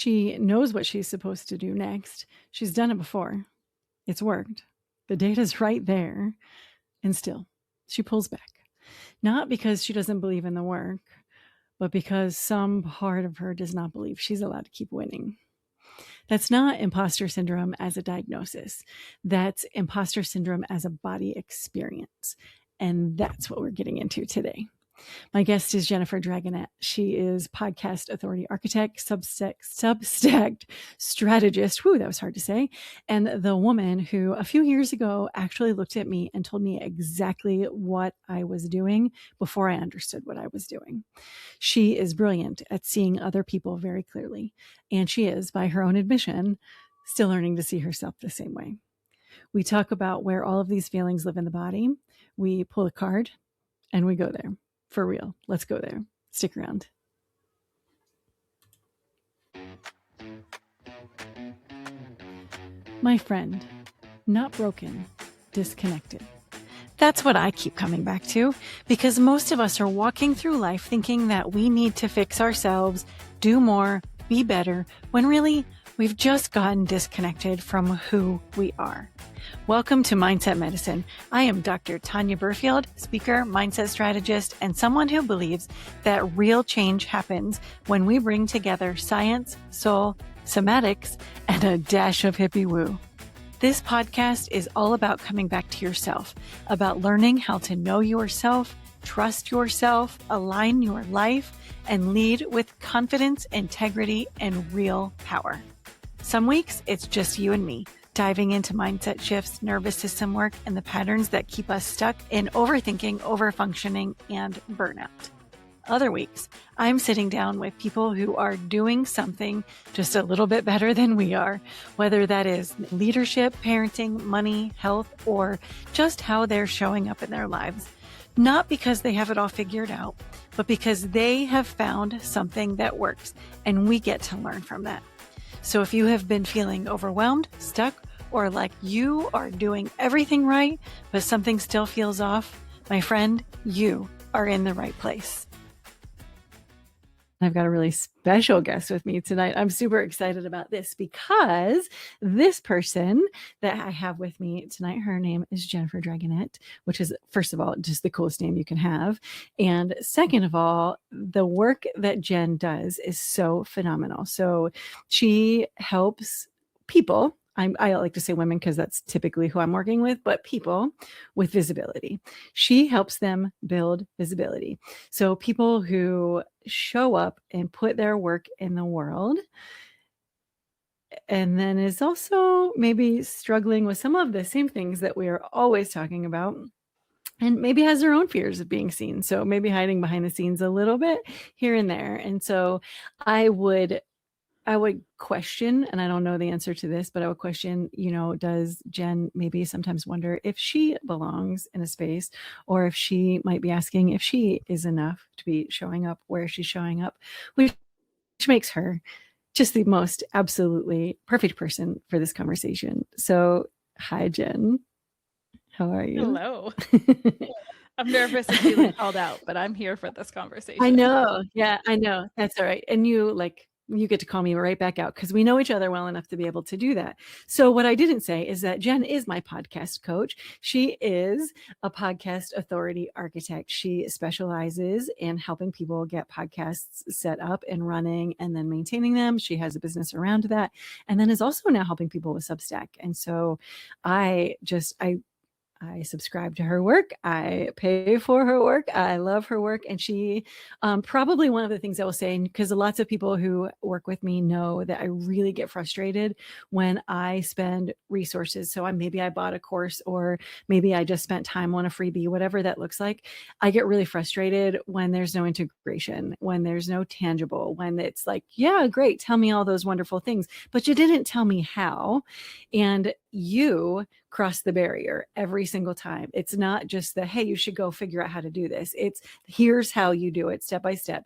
She knows what she's supposed to do next. She's done it before. It's worked. The data's right there. And still, she pulls back. Not because she doesn't believe in the work, but because some part of her does not believe she's allowed to keep winning. That's not imposter syndrome as a diagnosis. That's imposter syndrome as a body experience. And that's what we're getting into today. My guest is Jennifer Dragonette. She is podcast authority architect, Substack strategist. Whew, that was hard to say. And the woman who a few years ago actually looked at me and told me exactly what I was doing before I understood what I was doing. She is brilliant at seeing other people very clearly. And she is, by her own admission, still learning to see herself the same way. We talk about where all of these feelings live in the body. We pull a card and we go there. For real. Let's go there. Stick around. My friend, not broken, disconnected. That's what I keep coming back to, because most of us are walking through life thinking that we need to fix ourselves, do more, be better, when really we've just gotten disconnected from who we are. Welcome to Mindset Medicine. I am Dr. Tanya Berfield, speaker, mindset strategist, and someone who believes that real change happens when we bring together science, soul, somatics, and a dash of hippie woo. This podcast is all about coming back to yourself, about learning how to know yourself, trust yourself, align your life, and lead with confidence, integrity, and real power. Some weeks, it's just you and me, diving into mindset shifts, nervous system work, and the patterns that keep us stuck in overthinking, overfunctioning, and burnout. Other weeks, I'm sitting down with people who are doing something just a little bit better than we are, whether that is leadership, parenting, money, health, or just how they're showing up in their lives. Not because they have it all figured out, but because they have found something that works, and we get to learn from that. So if you have been feeling overwhelmed, stuck, or like you are doing everything right, but something still feels off, my friend, you are in the right place. I've got a really special guest with me tonight. I'm super excited about this because this person that I have with me tonight, her name is Jennifer Dragonette, which is, first of all, just the coolest name you can have. And second of all, the work that Jen does is so phenomenal. So she helps people. I like to say women because that's typically who I'm working with, but people with visibility. She helps them build visibility. So people who show up and put their work in the world, and then is also maybe struggling with some of the same things that we are always talking about, and maybe has their own fears of being seen. So maybe hiding behind the scenes a little bit here and there. And so I would question, and I don't know the answer to this, but I would question, does Jen maybe sometimes wonder if she belongs in a space, or if she might be asking if she is enough to be showing up where she's showing up, which makes her just the most absolutely perfect person for this conversation. So, hi, Jen. How are you? Hello. I'm nervous and feeling called out, but I'm here for this conversation. I know. Yeah, I know. That's all right. And you get to call me right back out because we know each other well enough to be able to do that. So what I didn't say is that Jen is my podcast coach. She is a podcast authority architect. She specializes in helping people get podcasts set up and running and then maintaining them. She has a business around that, and then is also now helping people with Substack. And so I subscribe to her work. I pay for her work. I love her work. And she, probably one of the things I will say, because lots of people who work with me know that I really get frustrated when I spend resources. So maybe I bought a course, or maybe I just spent time on a freebie, whatever that looks like. I get really frustrated when there's no integration, when there's no tangible, when it's like, yeah, great. Tell me all those wonderful things, but you didn't tell me how. And you cross the barrier every single time. It's not just the, hey, you should go figure out how to do this. It's here's how you do it step by step.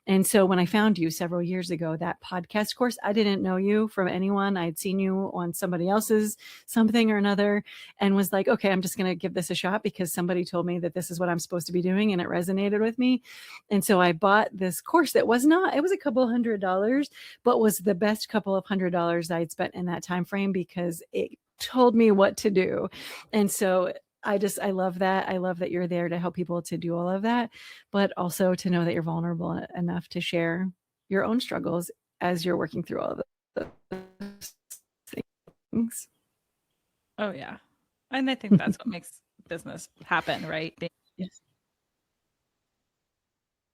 And so when I found you several years ago, that podcast course, I didn't know you from anyone. I'd seen you on somebody else's something or another and was like, okay, I'm just going to give this a shot because somebody told me that this is what I'm supposed to be doing and it resonated with me. And so I bought this course that was not, it was a couple $100, but was the best couple of $100 I'd spent in that time frame because it told me what to do. And so I love that. I love that you're there to help people to do all of that, but also to know that you're vulnerable enough to share your own struggles as you're working through all of those things. Oh yeah. And I think that's what makes business happen, right? Yes.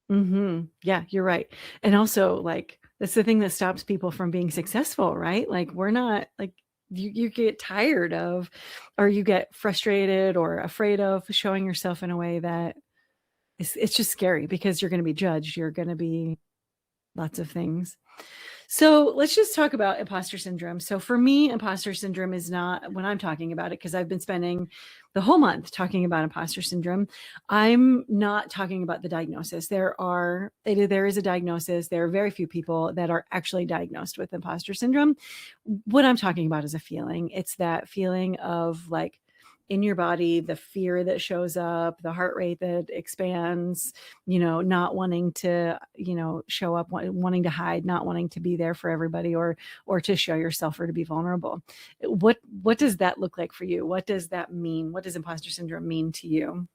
Yeah, you're right. And also like, that's the thing that stops people from being successful, right? Like we're not like, you get tired of, or you get frustrated or afraid of showing yourself in a way that it's just scary because you're going to be judged. You're going to be lots of things. So let's just talk about imposter syndrome. So for me, imposter syndrome is not when I'm talking about it, because I've been spending the whole month talking about imposter syndrome. I'm not talking about the diagnosis. There is a diagnosis. There are very few people that are actually diagnosed with imposter syndrome. What I'm talking about is a feeling. It's that feeling of like, in your body, the fear that shows up, the heart rate that expands, not wanting to, show up, wanting to hide, not wanting to be there for everybody or to show yourself or to be vulnerable. What does that look like for you? What does that mean? What does imposter syndrome mean to you?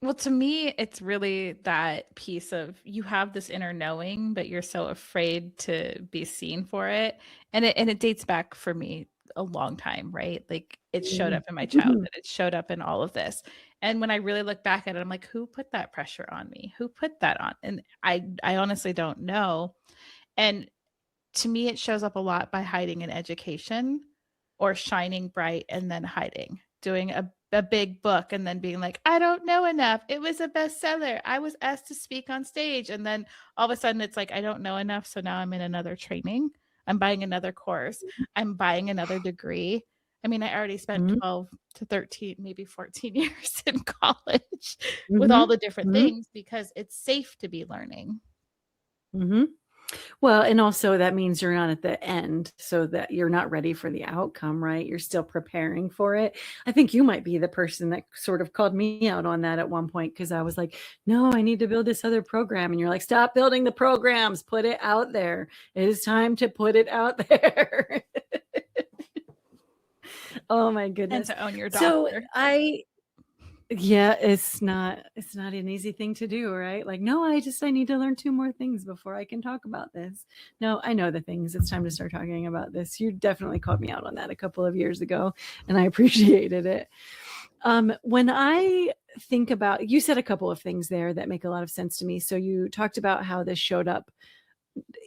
Well, to me, it's really that piece of you have this inner knowing, but you're so afraid to be seen for it. And it dates back for me a long time, right? Like it showed up in my childhood. It showed up in all of this. And when I really look back at it, I'm like, who put that pressure on me? Who put that on? And I honestly don't know. And to me, it shows up a lot by hiding in education or shining bright and then hiding, doing a big book and then being like, I don't know enough. It was a bestseller. I was asked to speak on stage. And then all of a sudden it's like, I don't know enough. So now I'm in another training. I'm buying another course. I'm buying another degree. I mean, I already spent 12 to 13, maybe 14 years in college with all the different things because it's safe to be learning. Well, and also that means you're not at the end, so that you're not ready for the outcome, right? You're still preparing for it. I think you might be the person that sort of called me out on that at one point because I was like, no, I need to build this other program. And you're like, stop building the programs, put it out there. It is time to put it out there. Oh my goodness. And to own your doctor. So yeah, it's not an easy thing to do, right? Like, no, I need to learn 2 more things before I can talk about this. No, I know the things. It's time to start talking about this. You definitely called me out on that a couple of years ago, and I appreciated it. When I think about, you said a couple of things there that make a lot of sense to me. So you talked about how this showed up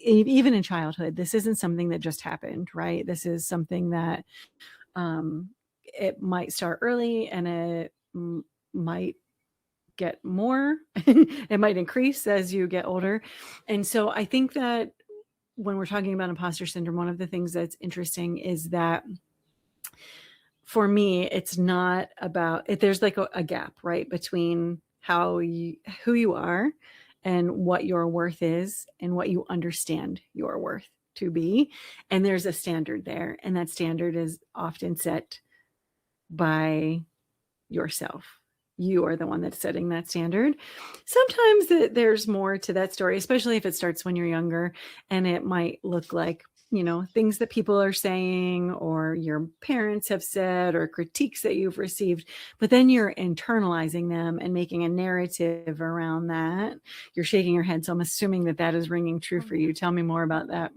even in childhood. This isn't something that just happened, right? This is something that it might start early and it might get more. It might increase as you get older. And so I think that when we're talking about imposter syndrome, one of the things that's interesting is that for me, it's not about it. There's like a gap, right, between who you are and what your worth is and what you understand your worth to be. And there's a standard there. And that standard is often set by yourself. You are the one that's setting that standard. Sometimes there's more to that story, especially if it starts when you're younger, and it might look like, things that people are saying or your parents have said or critiques that you've received, but then you're internalizing them and making a narrative around that. You're shaking your head. So I'm assuming that is ringing true for you. Tell me more about that.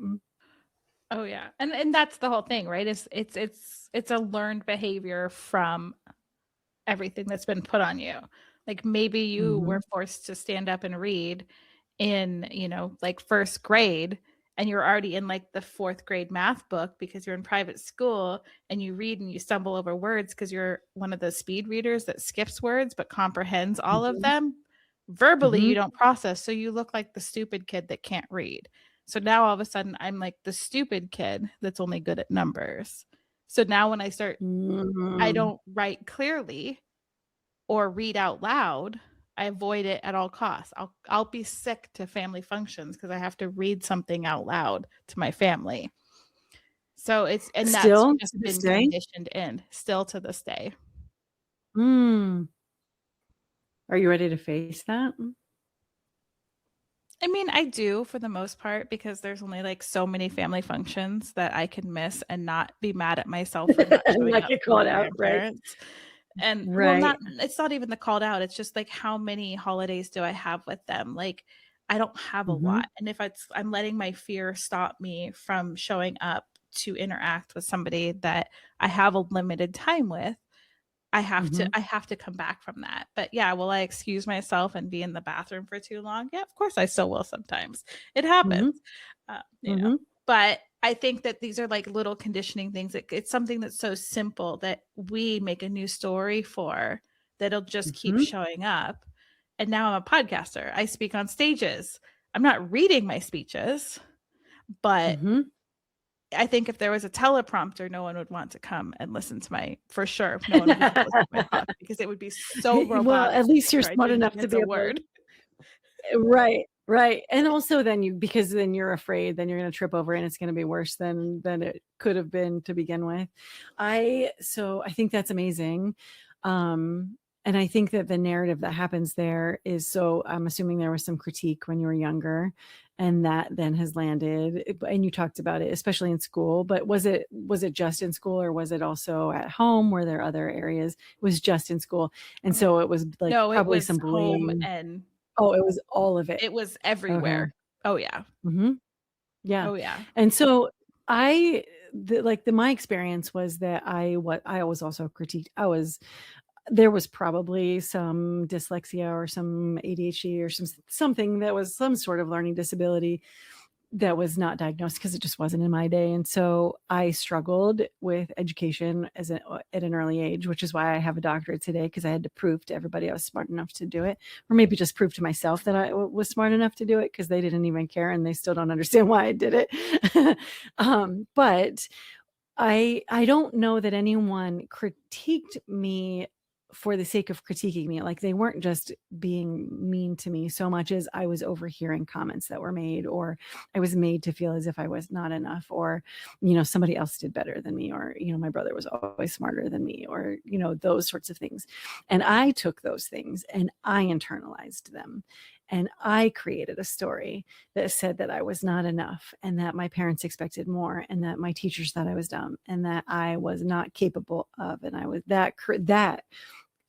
Oh yeah. And that's the whole thing, right? It's a learned behavior from everything that's been put on you. Like maybe you were forced to stand up and read in, like first grade, and you're already in like the 4th grade math book because you're in private school and you read and you stumble over words because you're one of those speed readers that skips words but comprehends all of them. Verbally, you don't process. So you look like the stupid kid that can't read. So now all of a sudden I'm like the stupid kid that's only good at numbers. So now when I start, I don't write clearly or read out loud. I avoid it at all costs. I'll be sick to family functions because I have to read something out loud to my family. So that's Still just to this been day? conditioned in, still to this day. Are you ready to face that? I mean, I do for the most part because there's only like so many family functions that I can miss and not be mad at myself for not showing Not up get for my called out, right? grandparents. And well, Right. it's not even the called out. It's just like how many holidays do I have with them? Like I don't have a lot. And if I'm letting my fear stop me from showing up to interact with somebody that I have a limited time with, I have to come back from that. But yeah, will I excuse myself and be in the bathroom for too long? Yeah, of course I still will sometimes. It happens. You know. But I think that these are like little conditioning things. It's something that's so simple that we make a new story for that'll just keep showing up. And now I'm a podcaster. I speak on stages. I'm not reading my speeches, but I think if there was a teleprompter, no one would want to come and listen to for sure. No one would want to listen to my talk because it would be so robotic. Well, at least you're I smart didn't enough to miss be a able word. Right. And also then because then you're afraid, then you're going to trip over and it's going to be worse than it could have been to begin with. So I think that's amazing. And I think that the narrative that happens there is, so I'm assuming there was some critique when you were younger and that then has landed, and you talked about it, especially in school, but was it just in school or was it also at home? Were there other areas? It was just in school. And so it was like No, it probably was some home bullying. and Oh, it was all of it. it was Okay. everywhere. Oh yeah. Yeah. Oh yeah. And so my experience was that I was also critiqued. There was probably some dyslexia or some ADHD or something that was some sort of learning disability that was not diagnosed because it just wasn't in my day. And so I struggled with education at an early age, which is why I have a doctorate today, because I had to prove to everybody I was smart enough to do it, or maybe just prove to myself that I was smart enough to do it, because they didn't even care and they still don't understand why I did it. But I don't know that anyone critiqued me for the sake of critiquing me. Like, they weren't just being mean to me so much as I was overhearing comments that were made, or I was made to feel as if I was not enough, or, somebody else did better than me, or, my brother was always smarter than me, or, those sorts of things. And I took those things and I internalized them. And I created a story that said that I was not enough, and that my parents expected more, and that my teachers thought I was dumb, and that I was not capable of. And I was that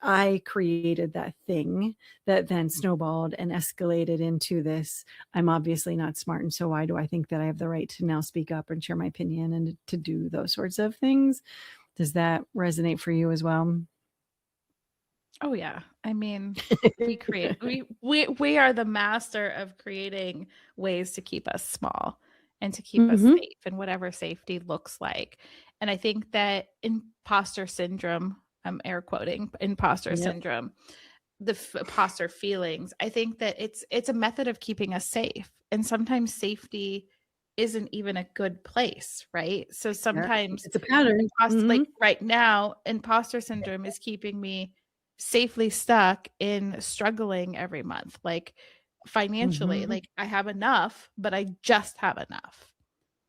I created that thing that then snowballed and escalated into this: I'm obviously not smart, and so why do I think that I have the right to now speak up and share my opinion and to do those sorts of things? Does that resonate for you as well? Oh yeah. I mean, we are the master of creating ways to keep us small and to keep us safe, and whatever safety looks like. And I think that imposter syndrome, I'm air quoting imposter syndrome, the imposter feelings, I think that it's a method of keeping us safe. And sometimes safety isn't even a good place, right? So sometimes it's a pattern. like right now, imposter syndrome is keeping me safely stuck in struggling every month, like financially. Like I have enough, but I just have enough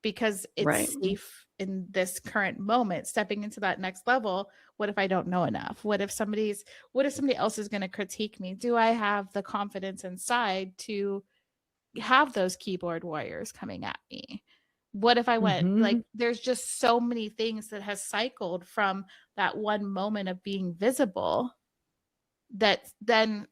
because it's safe in this current moment. Stepping into that next level, what if I don't know enough? What if somebody else is going to critique me? Do I have the confidence inside to have those keyboard warriors coming at me? What if I went, like, there's just so many things that has cycled from that one moment of being visible that then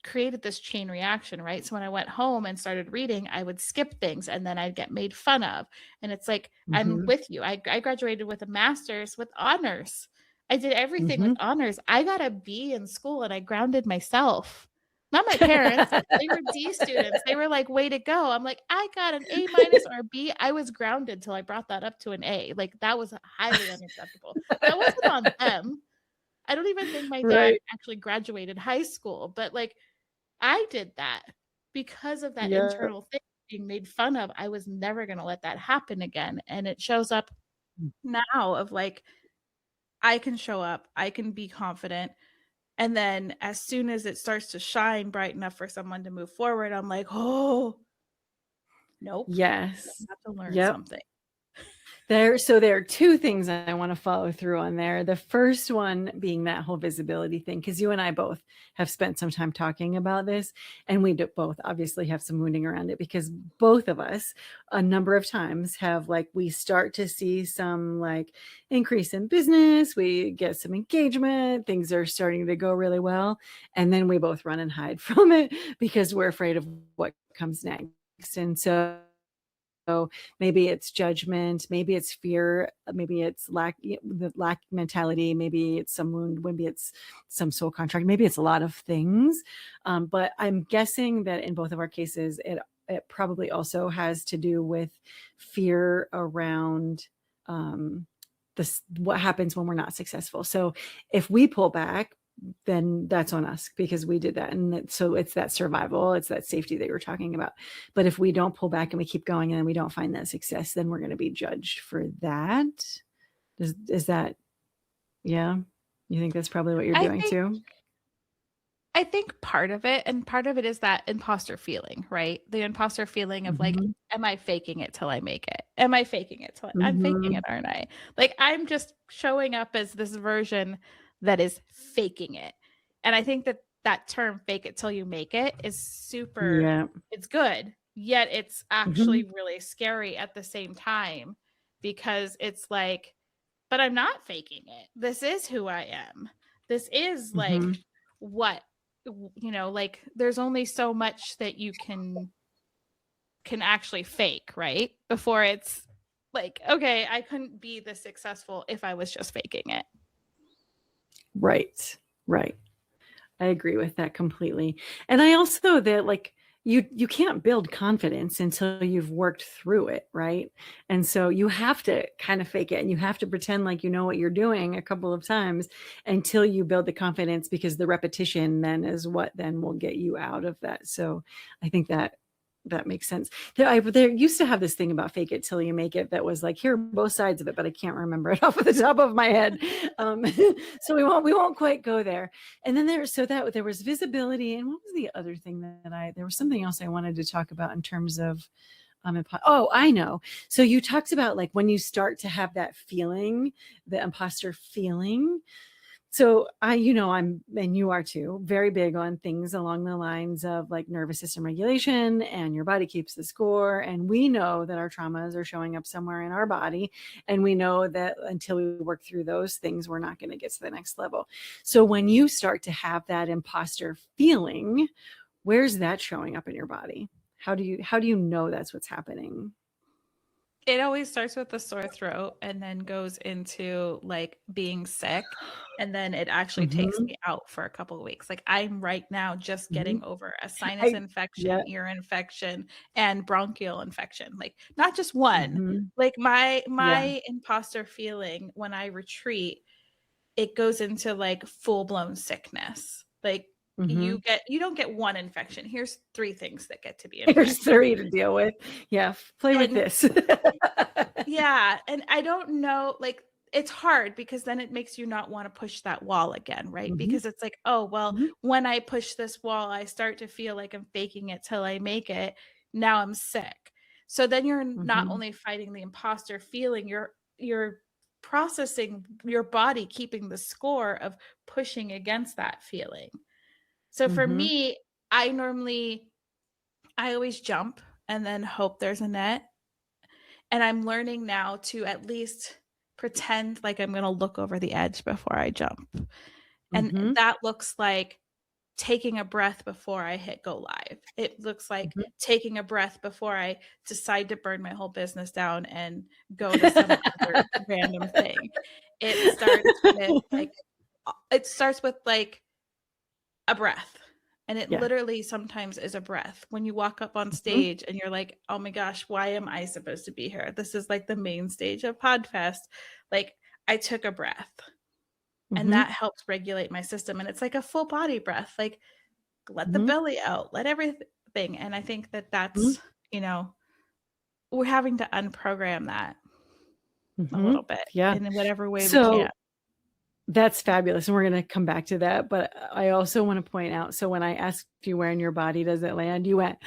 created this chain reaction, right? So when I went home and started reading, I would skip things and then I'd get made fun of. And it's like, I'm with you. I graduated with a master's with honors. I did everything with honors. I got a B in school and I grounded myself. Not my parents. They were D students. They were like, way to go. I'm like, I got an A minus or a B. I was grounded till I brought that up to an A. Like, that was highly unacceptable. That wasn't on them. I don't even think my dad actually graduated high school, but like, I did that because of that internal thing. being made fun of, I was never going to let that happen again. And it shows up now of like, I can show up, I can be confident. And then as soon as it starts to shine bright enough for someone to move forward, I'm like, oh, nope, I Yes. have to learn Yep. something. There are two things I want to follow through on there. The first one being that whole visibility thing, because you and I both have spent some time talking about this, and we both obviously have some wounding around it, because both of us a number of times have, like, we start to see some like increase in business, we get some engagement, things are starting to go really well, and then we both run and hide from it because we're afraid of what comes next. And so maybe it's judgment, maybe it's fear, maybe it's the lack mentality, maybe it's some wound, maybe it's some soul contract, maybe it's a lot of things. But I'm guessing that in both of our cases, it probably also has to do with fear around what happens when we're not successful. So if we pull back, then that's on us because we did that. And so it's that survival, it's that safety that you're talking about. But if we don't pull back and we keep going and we don't find that success, then we're going to be judged for that. Is that, yeah? You think that's probably what you're doing too? I think part of it, and part of it is that imposter feeling, right? The imposter feeling of like, am I faking it till I make it? Am I faking it till I'm faking it, aren't I? Like, I'm just showing up as this version that is faking it. And I think that term fake it till you make it is super, it's good, yet it's actually really scary at the same time, because it's like, but I'm not faking it. This is who I am. This is like what, like there's only so much that you can actually fake, right? Before it's like, okay, I couldn't be this successful if I was just faking it. Right. I agree with that completely. And I also that like you can't build confidence until you've worked through it, right? And so you have to kind of fake it, and you have to pretend like you know what you're doing a couple of times until you build the confidence, because the repetition then is what then will get you out of that. So I think that makes sense. There used to have this thing about fake it till you make it that was like, here are both sides of it, but I can't remember it off of the top of my head. So we won't quite go there. And then there was visibility, and what was the other thing that there was something else I wanted to talk about in terms of I know. So you talked about like when you start to have that feeling, the imposter feeling. So I'm, and you are too, very big on things along the lines of like nervous system regulation, and your body keeps the score. And we know that our traumas are showing up somewhere in our body. And we know that until we work through those things, we're not going to get to the next level. So when you start to have that imposter feeling, where's that showing up in your body? How do you know that's what's happening? It always starts with a sore throat and then goes into like being sick. And then it actually takes me out for a couple of weeks. Like I'm right now just getting over a sinus infection, ear infection, and bronchial infection. Like not just one. Like my imposter feeling when I retreat, it goes into like full-blown sickness. Like you don't get one infection. Here's 3 things that get to be infected. Here's 3 to deal with. Yeah, play with this. Yeah, and I don't know, like it's hard because then it makes you not want to push that wall again, right? Because it's like, oh, well, when I push this wall, I start to feel like I'm faking it till I make it. Now I'm sick. So then you're not only fighting the imposter feeling, you're processing your body keeping the score of pushing against that feeling. So for me, I always jump and then hope there's a net. And I'm learning now to at least pretend like I'm going to look over the edge before I jump. And that looks like taking a breath before I hit go live. It looks like taking a breath before I decide to burn my whole business down and go to some other random thing. It starts with like a breath. And it literally sometimes is a breath. When you walk up on stage and you're like, oh my gosh, why am I supposed to be here? This is like the main stage of Podfest. Like I took a breath and that helps regulate my system. And it's like a full body breath, like let the belly out, let everything. And I think that's you know, we're having to unprogram that a Mhm. little bit Yeah. in whatever way we can. So that's fabulous, and we're gonna come back to that, but I also wanna point out, so when I asked you where in your body does it land, you went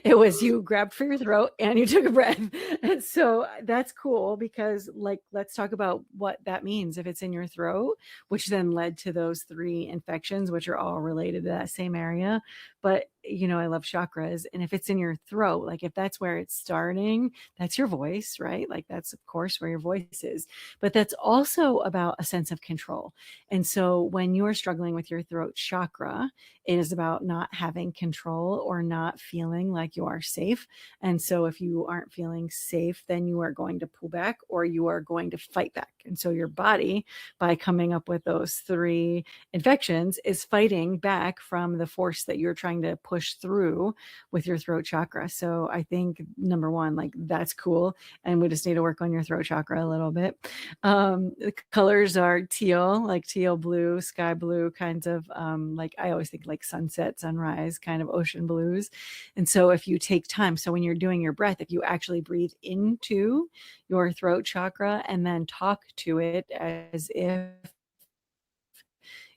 it was you grabbed for your throat and you took a breath, and so that's cool because, like, let's talk about what that means if it's in your throat, which then led to those 3 infections, which are all related to that same area, but, I love chakras, and if it's in your throat, like, if that's where it's starting, that's your voice, right? Like, that's, of course, where your voice is, but that's also about a sense of control. And so when you're struggling with your throat chakra, it is about not having control or not feeling like you are safe. And so if you aren't feeling safe, then you are going to pull back or you are going to fight back. And so your body, by coming up with those 3 infections, is fighting back from the force that you're trying to push through with your throat chakra. So I think number 1, like, that's cool. And we just need to work on your throat chakra a little bit. The colors are teal, like teal blue, sky blue kinds of, like, I always think like sunset, sunrise kind of ocean blues. And so if you take time, so when you're doing your breath, if you actually breathe into your throat chakra and then talk to it as if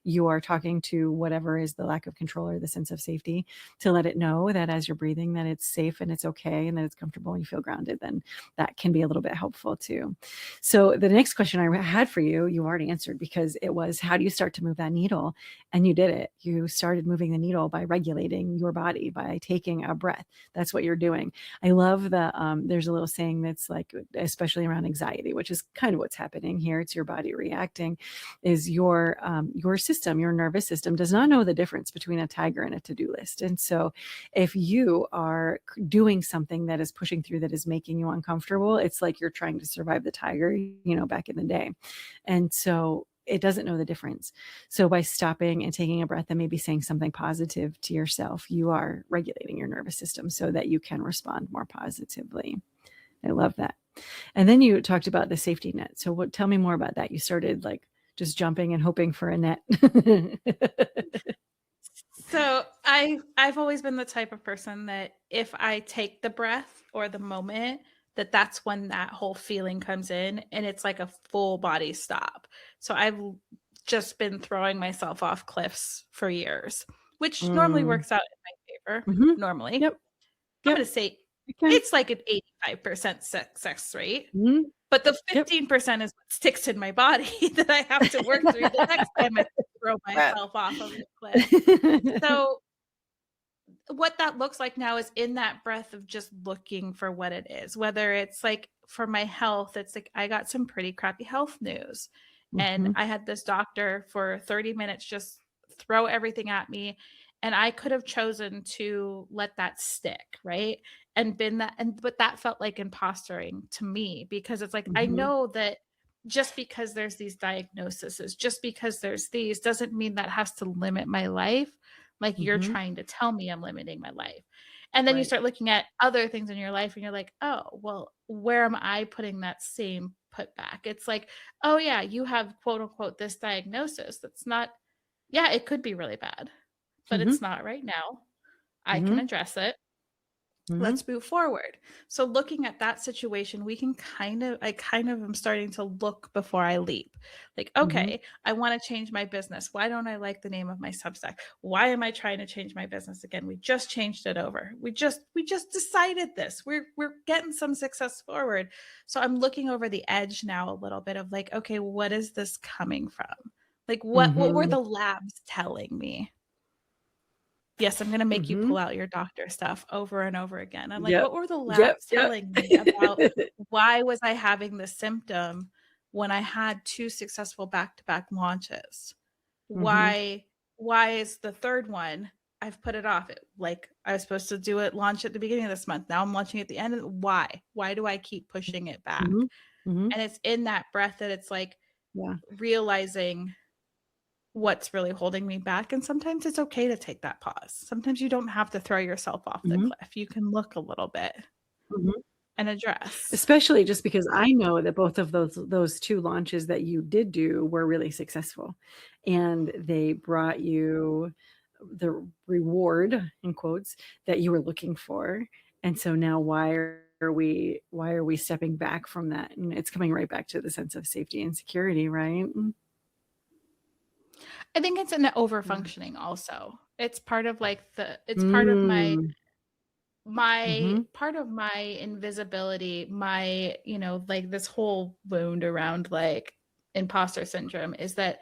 you are talking to whatever is the lack of control or the sense of safety, to let it know that as you're breathing that it's safe and it's okay and that it's comfortable and you feel grounded, then that can be a little bit helpful too. So the next question I had for you, you already answered, because it was, how do you start to move that needle? And you did it. You started moving the needle by regulating your body, by taking a breath. That's what you're doing. I love there's a little saying that's like, especially around anxiety, which is kind of what's happening here. It's your body reacting, is your system, your nervous system does not know the difference between a tiger and a to-do list. And so if you are doing something that is pushing through, that is making you uncomfortable, it's like you're trying to survive the tiger, back in the day. And so it doesn't know the difference. So by stopping and taking a breath and maybe saying something positive to yourself, you are regulating your nervous system so that you can respond more positively. I love that. And then you talked about the safety net. So tell me more about that. You started like just jumping and hoping for a net. So I've always been the type of person that if I take the breath or the moment, that's when that whole feeling comes in and it's like a full body stop. So I've just been throwing myself off cliffs for years, which normally works out in my favor. Mhm. Normally. Yep. I'm Yep. going to say Okay. it's like an 85% success rate. Mhm. But the Yep. 15% is what sticks in my body that I have to work through the next time I throw myself off of the cliff. So what that looks like now is in that breath of just looking for what it is, whether it's like for my health, it's like I got some pretty crappy health news. And I had this doctor for 30 minutes just throw everything at me. And I could have chosen to let that stick, right? And been that, but that felt like impostering to me because it's like, I know that just because there's these diagnoses, just because there's these, doesn't mean that has to limit my life like you're trying to tell me I'm limiting my life. And then you start looking at other things in your life and you're like, oh, well, where am I putting that same put back? It's like, oh, yeah, you have quote unquote this diagnosis. That's not, yeah, it could be really bad, but it's not right now. I can address it. Let's move forward. So looking at that situation, I kind of am starting to look before I leap. Like, okay, I want to change my business. Why don't I like the name of my Substack? Why am I trying to change my business again? We just changed it over. We just decided this. We're getting some success forward. So I'm looking over the edge now a little bit of like, okay, what is this coming from? Like what were the labs telling me? Yes, I'm gonna make you pull out your doctor stuff over and over again. I'm like, Yep. what were the Yep. labs Yep. telling me about why was I having this symptom when I had 2 successful back-to-back launches? Why is the third one I've put it off? Like I was supposed to do it launch at the beginning of this month. Now I'm launching at the end of why? Why do I keep pushing it back? And it's in that breath that it's like Yeah. realizing what's really holding me back. And sometimes it's okay to take that pause. Sometimes you don't have to throw yourself off the cliff. You can look a little bit and address. Especially just because I know that both of those 2 launches that you did do were really successful, and they brought you the reward, in quotes, that you were looking for. And so now why are we stepping back from that? And it's coming right back to the sense of safety and security, right? I think it's in the over-functioning also. It's part of like it's part of Mm. part of my invisibility, my, like this whole wound around like imposter syndrome is that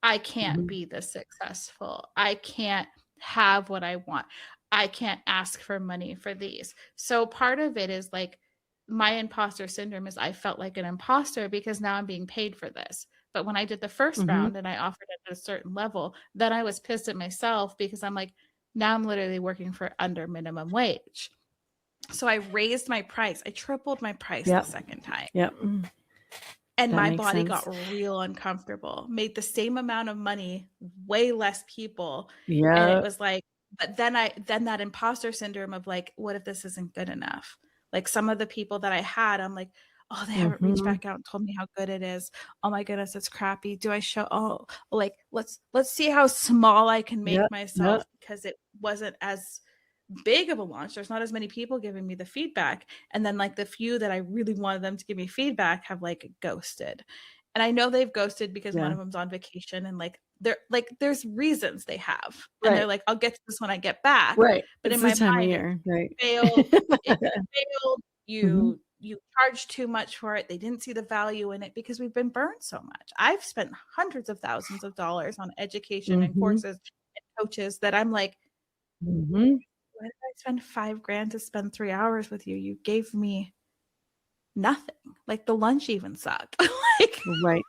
I can't be this successful. I can't have what I want. I can't ask for money for these. So part of it is like my imposter syndrome is I felt like an imposter because now I'm being paid for this. But when I did the first round and I offered it at a certain level, then I was pissed at myself because I'm like, now I'm literally working for under minimum wage. So I raised my price. I tripled my price the second time. Yep. And That my makes body sense. got real uncomfortable. Made the same amount of money, way less people. Yeah. And it was like, but then that imposter syndrome of like, what if this isn't good enough? Like some of the people that I had, I'm like, oh, they haven't reached back out and told me how good it is. Oh my goodness, it's crappy. Do I show? Oh, like let's see how small I can make myself because it wasn't as big of a launch. There's not as many people giving me the feedback. And then like the few that I really wanted them to give me feedback have like ghosted. And I know they've ghosted because one of them's on vacation and like there's reasons they have. And they're like, I'll get to this when I get back. Right. But It's in my this time of mind, year, right? it failed. You charged too much for it. They didn't see the value in it because we've been burned so much. I've spent hundreds of thousands of dollars on education and courses and coaches that I'm like, why did I spend $5,000 to spend 3 hours with you? You gave me nothing. Like the lunch even sucked. Like, Right.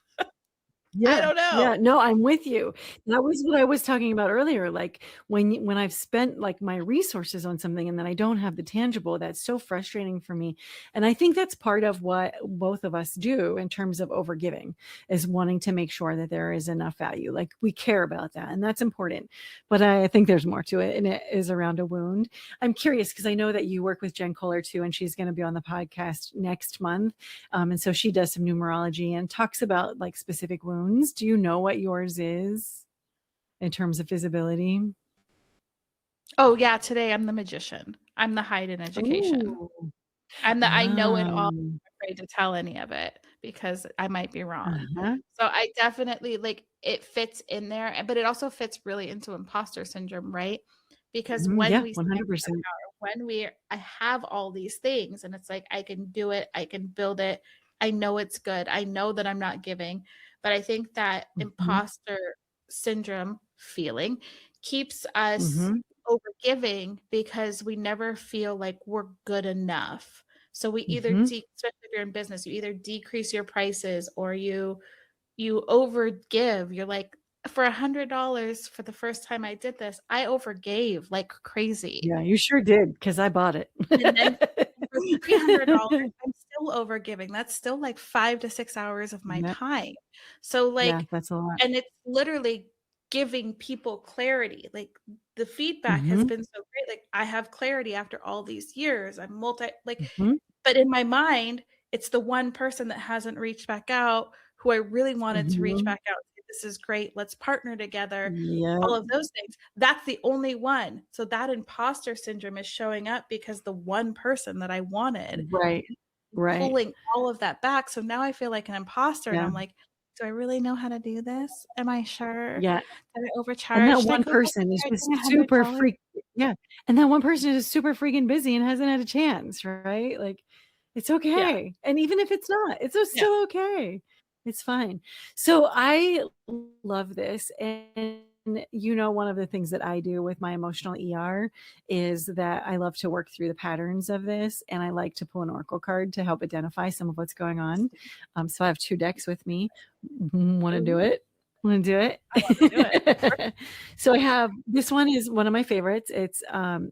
I don't know. Yeah, no, I'm with you. That was what I was talking about earlier. Like when I've spent like my resources on something and then I don't have the tangible, that's so frustrating for me. And I think that's part of what both of us do in terms of overgiving is wanting to make sure that there is enough value. Like we care about that and that's important. But I think there's more to it and it is around a wound. I'm curious because I know that you work with Jen Kohler too, and she's going to be on the podcast next month. And so she does some numerology and talks about like specific wounds. Do you know what yours is in terms of visibility? Oh yeah, today I'm the magician. I'm the hide in education. Ooh. I know it all. I'm afraid to tell any of it because I might be wrong. So I definitely like it fits in there, but it also fits really into imposter syndrome, right? Because when we 100%. I have all these things and it's like I can do it, I can build it, I know it's good, I know that I'm not giving. But I think that imposter syndrome feeling keeps us overgiving because we never feel like we're good enough. So we either, especially if you're in business, you either decrease your prices or you overgive. You're like, for $100 for the first time I did this, I overgave like crazy. Yeah, you sure did because I bought it. And then for $300, I'm still overgiving. That's still like 5 to 6 hours of my time. So like, that's a lot. and it's literally giving people clarity. Like the feedback has been so great. Like I have clarity after all these years. I'm but in my mind, it's the one person that hasn't reached back out who I really wanted to reach back out. This is great. Let's partner together. All of those things. That's the only one. So that imposter syndrome is showing up because the one person that I wanted, pulling all of that back. So now I feel like an imposter and I'm like, do I really know how to do this? Am I sure? Yeah. Did I overcharge? And that one person is just super freak. Yeah. And that one person is super freaking busy and hasn't had a chance, right? Like it's okay. Yeah. And even if it's not, it's still okay. It's fine. So I love this. And one of the things that I do with my emotional ER is that I love to work through the patterns of this. And I like to pull an oracle card to help identify some of what's going on. So I have 2 decks with me. Want to do it? Want to do it? I want to do it. So I have, this one is one of my favorites. It's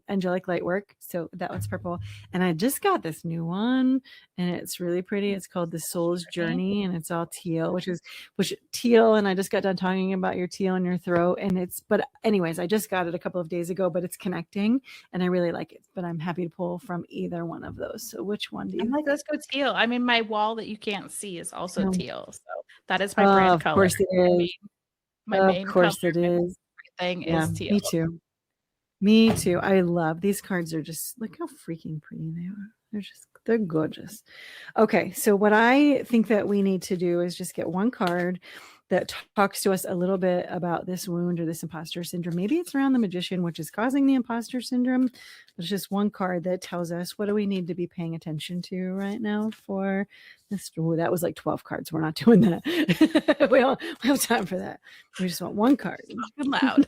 Angelic Lightwork. So that one's purple. And I just got this new one and it's really pretty. It's called The Soul's Journey and it's all teal, which teal. And I just got done talking about your teal in your throat. And but anyways, I just got it a couple of days ago, but it's connecting and I really like it, but I'm happy to pull from either one of those. So which one do you? I'm like, let's go teal. I mean, my wall that you can't see is also teal. So that is my brand color. Of course it is. My main color it is. Thing is teal. Me too. Me too. I love these cards. Are just look how freaking pretty they are. They're gorgeous. Okay, so what I think that we need to do is just get one card that talks to us a little bit about this wound or this imposter syndrome. Maybe it's around the magician, which is causing the imposter syndrome. There's just one card that tells us what do we need to be paying attention to right now for this. Oh, that was like 12 cards. We're not doing that. We don't have time for that. We just want one card. Loud.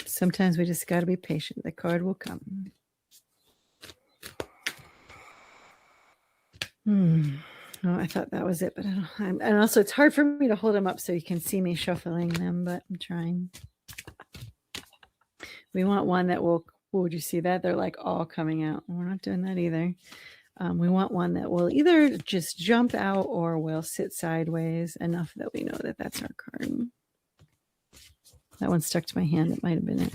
Sometimes we just got to be patient. The card will come. Oh, I thought that was it, but I don't. And also, it's hard for me to hold them up so you can see me shuffling them, but I'm trying. We want one that will. Would you see that? They're like all coming out. We're not doing that either. We want one that will either just jump out or will sit sideways enough that we know that that's our card. That one stuck to my hand. It might have been it.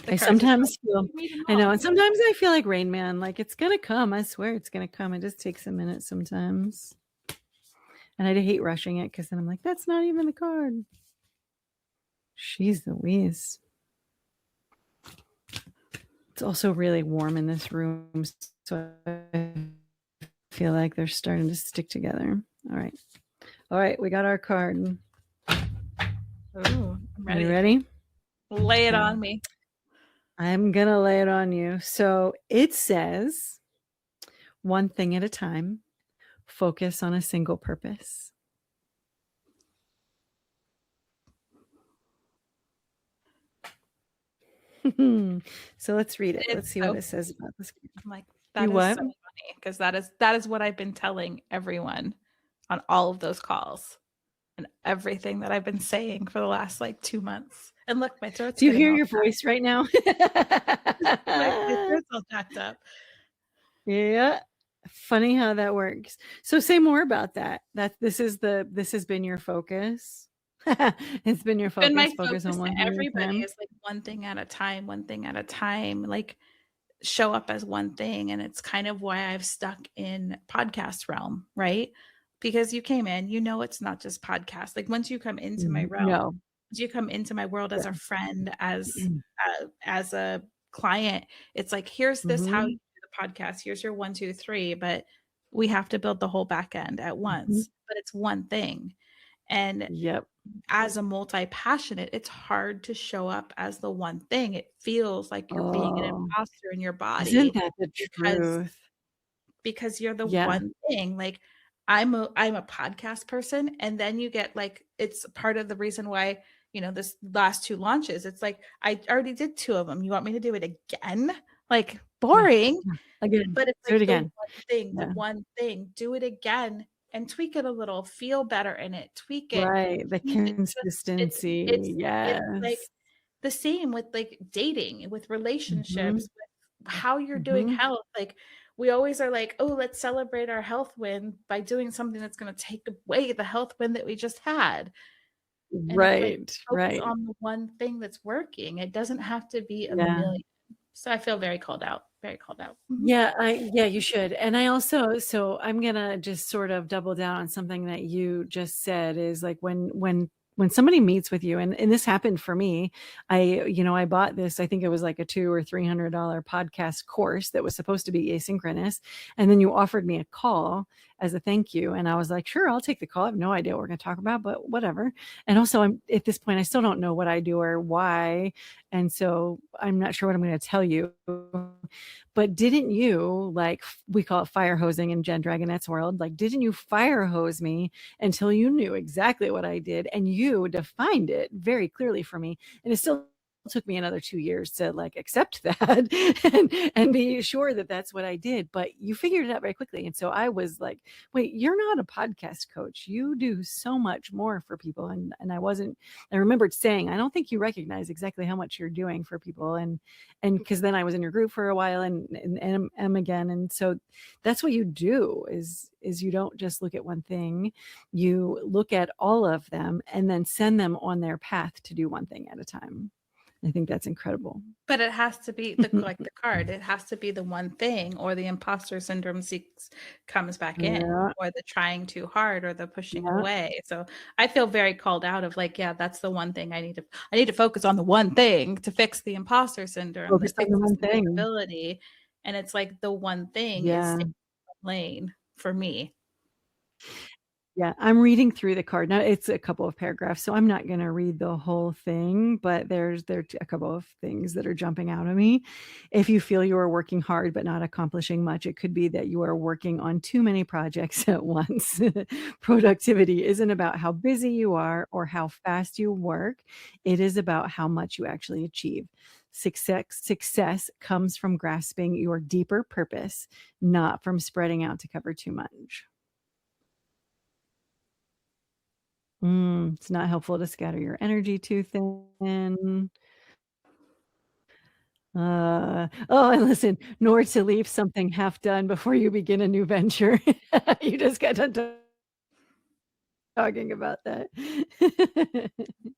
I sometimes feel, I know, and sometimes I feel like Rain Man, like it's going to come. I swear it's going to come. It just takes a minute sometimes. And I hate rushing it because then I'm like, that's not even the card. She's Louise. It's also really warm in this room, so I feel like they're starting to stick together. All right, we got our card. Ooh, I'm ready. Are you ready? Lay it on me. I'm going to lay it on you. So it says, one thing at a time, focus on a single purpose. So let's read it. Let's see what it says about this. I'm like, that is so funny because that is what I've been telling everyone on all of those calls and everything that I've been saying for the last like 2 months. And look, my throat's. Do you hear your voice right now? my throat's all jacked up. Yeah. Funny how that works. So say more about that. This has been your focus. It's been your focus. And my focus on one everybody is like one thing at a time, like show up as one thing. And it's kind of why I've stuck in podcast realm, right? Because you came in, it's not just podcast. Like once you come into my realm, once you come into my world as a friend, as a client, it's like, here's this how you do the podcast. Here's your 1, 2, 3, but we have to build the whole back end at once. But it's one thing. And as a multi-passionate, it's hard to show up as the one thing. It feels like you're being an imposter in your body. Isn't that the truth? Because you're the one thing. Like I'm a podcast person, and then you get like, it's part of the reason why, this last 2 launches, it's like, I already did 2 of them. You want me to do it again? Like boring. Again. But it's like do it again. The one thing, do it again. And tweak it a little, feel better in it, tweak it. Right, the consistency. It's like the same with like dating, with relationships, with how you're doing health. Like we always are like, oh, let's celebrate our health win by doing something that's going to take away the health win that we just had. And right. Focus on the one thing that's working. It doesn't have to be a million. So I feel very called out. Very called out. Yeah, you should. And I also, so I'm going to just sort of double down on something that you just said is like when somebody meets with you, and this happened for me, I bought this, I think it was like a $200 or $300 podcast course that was supposed to be asynchronous. And then you offered me a call as a thank you. And I was like, sure, I'll take the call. I have no idea what we're going to talk about, but whatever. And also I'm at this point, I still don't know what I do or why. And so I'm not sure what I'm going to tell you, but didn't you, like, we call it fire hosing in Jen Dragonette's world. Like, didn't you fire hose me until you knew exactly what I did? And you defined it very clearly for me. And it still took me another 2 years to like accept that and be sure that that's what I did. But you figured it out very quickly. And so I was like, wait, you're not a podcast coach. You do so much more for people. And I remembered saying, I don't think you recognize exactly how much you're doing for people. And because then I was in your group for a while and am again. And so that's what you do is you don't just look at one thing. You look at all of them and then send them on their path to do one thing at a time. I think that's incredible. But it has to be like the card. It has to be the one thing, or the imposter syndrome comes back in, Yeah, or the trying too hard, or the pushing yeah. away. So I feel very called out of like, yeah, that's the one thing I need to focus on the one thing to fix the imposter syndrome Focus that on the fixes one the thing. capability. And it's like the one thing is Yeah. staying in the lane for me. Yeah, I'm reading through the card. Now it's a couple of paragraphs, so I'm not going to read the whole thing, but there are a couple of things that are jumping out at me. If you feel you are working hard but not accomplishing much, it could be that you are working on too many projects at once. Productivity isn't about how busy you are or how fast you work. It is about how much you actually achieve. Success comes from grasping your deeper purpose, not from spreading out to cover too much. It's not helpful to scatter your energy too thin. And listen, nor to leave something half done before you begin a new venture. You just got done talking about that.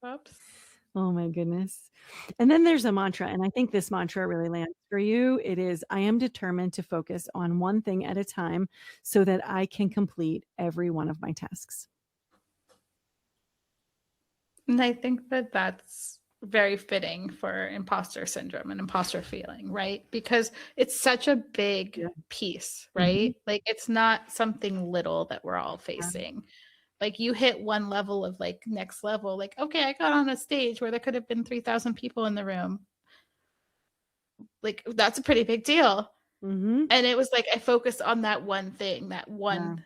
Oops. Oh my goodness. And then there's a mantra, and I think this mantra really lands for you. It is, I am determined to focus on one thing at a time so that I can complete every one of my tasks. And I think that that's very fitting for imposter syndrome and imposter feeling, right? Because it's such a big Yeah. piece, Mhm. right? Like it's not something little that we're all Yeah. facing. Like you hit one level of like next level, like, okay, I got on a stage where there could have been 3,000 people in the room. Like that's a pretty big deal. Mhm. And it was like I focused on that one thing, Yeah.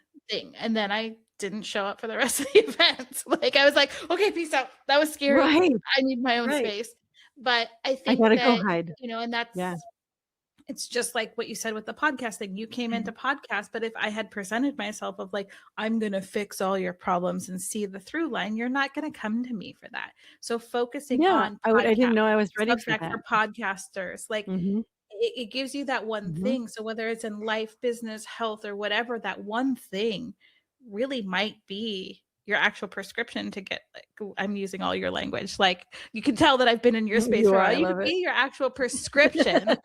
and then I didn't show up for the rest of the event. Like I was like, okay, peace out. That was scary. Right. I need my own Right. space. But I I think gotta go that, hide. and Yeah. it's just like what you said with the podcast thing. You came into podcast, but if I had presented myself of like, I'm going to fix all your problems and see the through line, you're not going to come to me for that. So focusing Yeah, on I didn't podcast, know I was ready for subject that. for podcasters, like Mhm. it gives you that one Mhm. thing. So whether it's in life, business, health, or whatever, that one thing really might be your actual prescription to get, like, I'm using all your language. Like you can tell that I've been in your space You for a are, while. I You love could it. be your actual prescription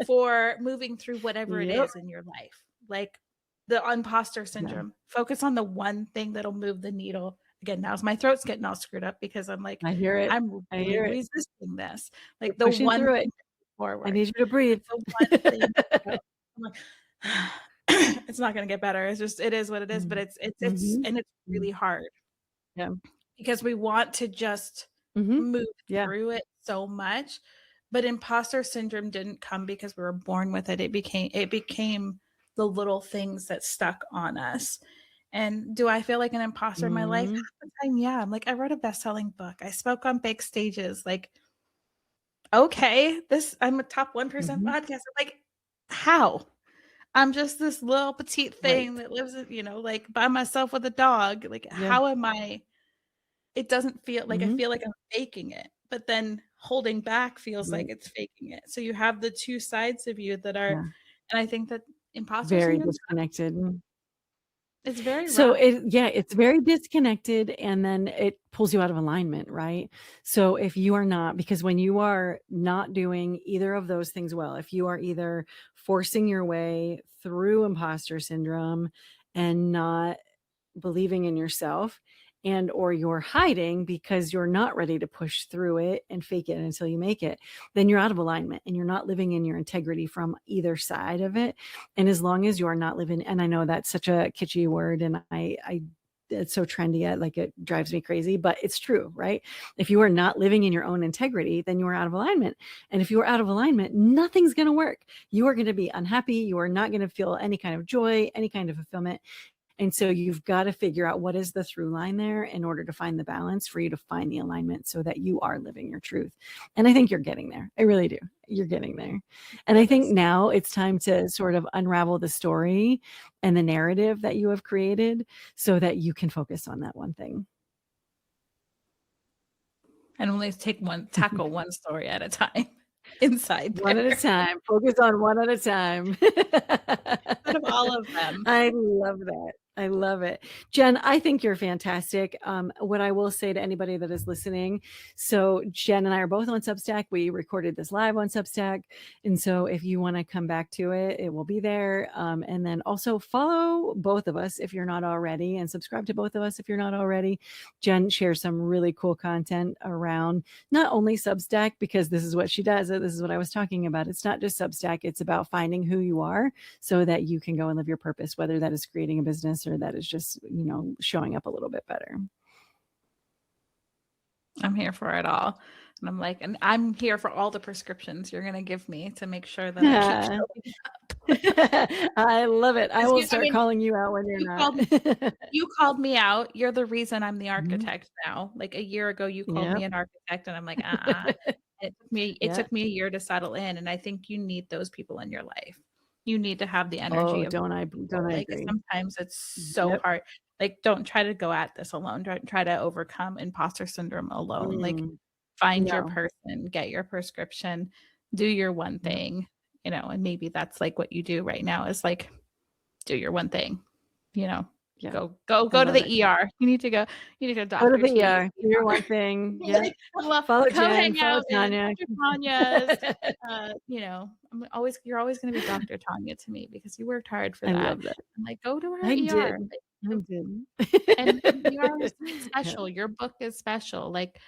for moving through whatever it Yep. is in your life. Like the imposter Yeah. syndrome. Focus on the one thing that'll move the needle. Again, now's my throat's getting all screwed up because I'm like, I hear it. I'm I really hear it. resisting this. You're Like the pushing one through it. thing I forward. need you to breathe. Like the one thing. I'm like, it's not gonna get better. It's just it is what it is. But Mm. it's Mhm. and it's Mm. really hard Yeah. because we want to just Mhm. move Yeah. through it so much. But imposter syndrome didn't come because we were born with it. It became the little things that stuck on us. And do I feel like an imposter in my life? Mhm. Half the time, yeah. I'm like, I wrote a best-selling book. I spoke on big stages. Like, okay, I'm a top 1% Mhm. podcast. I'm like, how? I'm just this little petite Right. thing that lives, like by myself with a dog. Like, Yeah. how am I? It doesn't feel like I Mhm. feel like I'm faking it, but then holding back feels like Right. it's faking it. So you have the two sides of you that are, Yeah. and I think that imposter Very syndrome disconnected. is very So rough. it's very disconnected, and then it pulls you out of alignment, right? So if you are not, because when you are not doing either of those things well, if you are either forcing your way through imposter syndrome and not believing in yourself, and or you're hiding because you're not ready to push through it and fake it until you make it, then you're out of alignment and you're not living in your integrity from either side of it. And as long as you're not living, and I know that's such a kitschy word, and I it's so trendy, like it drives me crazy, but it's true, right? If you are not living in your own integrity, then you are out of alignment. And if you are out of alignment, nothing's going to work. You are going to be unhappy. You are not going to feel any kind of joy, any kind of fulfillment. And so you've got to figure out what is the through line there in order to find the balance for you to find the alignment so that you are living your truth. And I think you're getting there. I really do. You're getting there. And I think now it's time to sort of unravel the story and the narrative that you have created so that you can focus on that one thing. And only tackle one story at a time inside One at a there. time. Focus on one at a time. Out of all of them. I love that. I love it. Jen, I think you're fantastic. What I will say to anybody that is listening, so Jen and I are both on Substack. We recorded this live on Substack. And so if you want to come back to it, it will be there. And then also follow both of us if you're not already, and subscribe to both of us if you're not already. Jen shares some really cool content around not only Substack, because this is what she does. This is what I was talking about. It's not just Substack. It's about finding who you are so that you can go and live your purpose, whether that is creating a business or that is just, showing up a little bit better. I'm here for it all. And I'm like, and I'm here for all the prescriptions you're going to give me to make sure that I keep showing up. I love it. I will start calling you out when you're not. You called me out. You're the reason I'm the architect now. Like a year ago, you called me an architect, and I'm like, It took me a year to settle in. And I think you need those people in your life. You need to have the energy. Don't I agree? Sometimes it's so hard. Like, don't try to go at this alone. Don't try to overcome imposter syndrome alone. Like, find your person, get your prescription, do your one thing, and maybe that's like what you do right now is like, do your one thing, go to the ER. You need to go to Dr. Go to the ER. Do your one thing. Yeah. Follow Jen, follow Tanya. Dr. Tanya's, you're always going to be Dr. Tanya to me because you worked hard for that. I love that. I'm like, go to her I ER. did. I did. And ER is special. Your book is special. Like,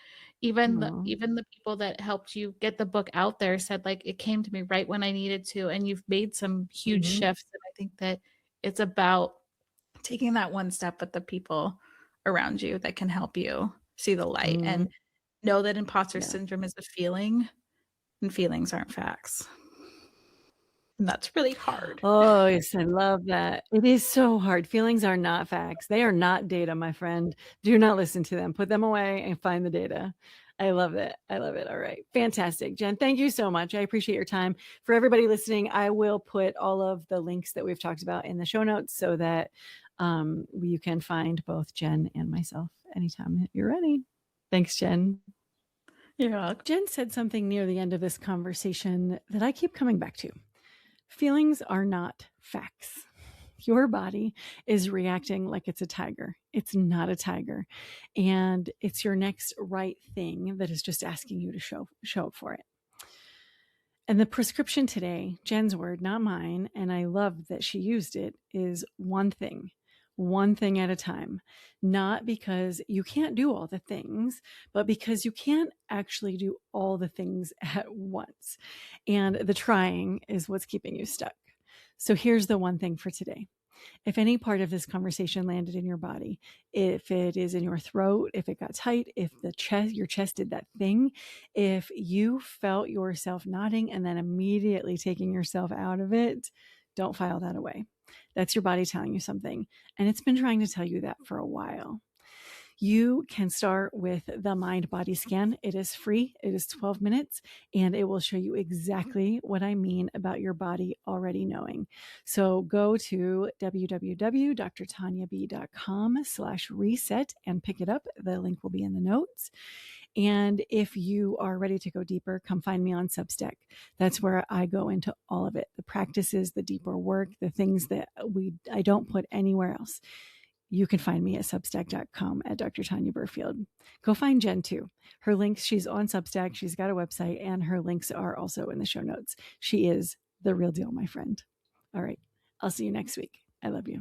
even the people that helped you get the book out there said, like, it came to me right when I needed to. And you've made some huge shifts. And I think that it's about taking that one step with the people around you that can help you see the light and know that imposter syndrome is a feeling, and feelings aren't facts. And that's really hard. Oh, yes, I love that. It is so hard. Feelings are not facts. They are not data, my friend. Do not listen to them. Put them away and find the data. I love it. I love it. All right. Fantastic. Jen, thank you so much. I appreciate your time. For everybody listening, I will put all of the links that we've talked about in the show notes so that you can find both Jen and myself anytime that you're ready. Thanks, Jen. You're welcome. Jen said something near the end of this conversation that I keep coming back to. Feelings are not facts. Your body is reacting like it's a tiger. It's not a tiger. And it's your next right thing that is just asking you to show up for it. And the prescription today, Jen's word, not mine, and I love that she used it, is one thing at a time. Not because you can't do all the things, but because you can't actually do all the things at once. And the trying is what's keeping you stuck. So here's the one thing for today. If any part of this conversation landed in your body, if it is in your throat, if it got tight, if your chest did that thing, if you felt yourself nodding and then immediately taking yourself out of it, don't file that away. That's your body telling you something. And it's been trying to tell you that for a while. You can start with the mind body scan. It is free. It is 12 minutes and it will show you exactly what I mean about your body already knowing. So go to www.drtanyab.com/reset and pick it up. The link will be in the notes. And if you are ready to go deeper, come find me on Substack. That's where I go into all of it. The practices, the deeper work, the things that I don't put anywhere else. You can find me at substack.com at Dr. Tanya Berfield. Go find Jen too. Her links, she's on Substack. She's got a website and her links are also in the show notes. She is the real deal, my friend. All right. I'll see you next week. I love you.